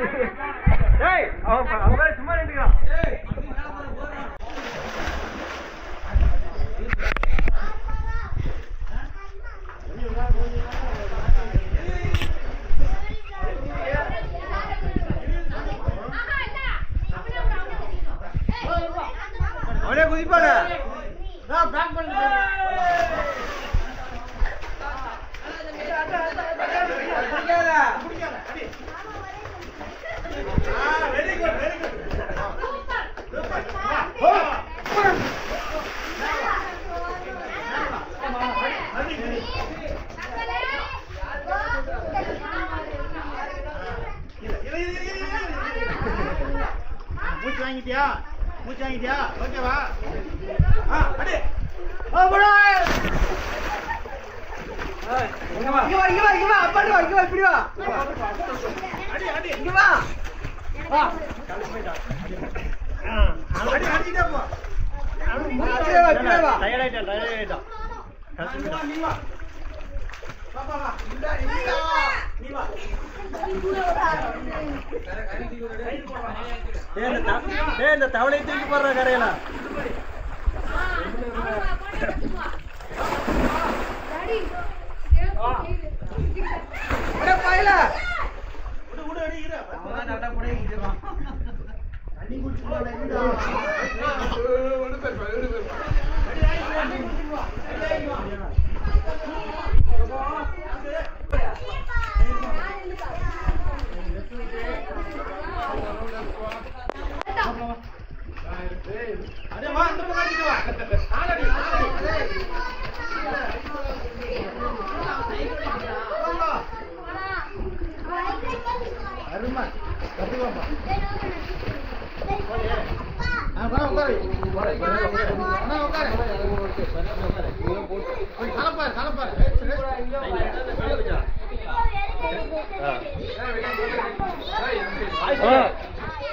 ஏய் அவன் வேற சும்மா நின்னுக்கிறான். அவனே குதிப்பானே. நான் பேக் பண்ணிட்டேன். Very good very good. மூச்சு வாங்கிட்டியா? மூச்சு வாங்கிட்டியா? ஓகேவா? அடி. போடா. இங்க வா இங்க வா அப்படி வா இங்க வா இப்படி வா. அடி அடி இங்க வா. அடி அடிடா போ. டயர்ட் ஆயிட்டான். நீ வா. பாப்பா வா. நீ வா. இந்த தவளை தூக்கி போடுற கரையில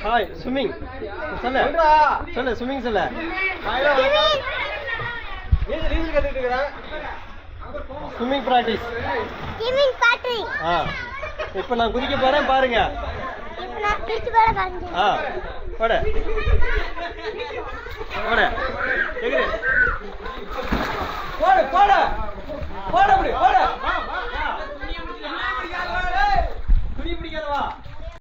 ஹாய் ஸ்விம்மிங் சொல்லு ஸ்விம்மிங் சொல்லு. Swimming practice. இப்போ நான் குதிக்க போறேன் பாருங்க. போட போட எகிரு போட போட போட அப்படி போட துணி பிடிக்காத வா.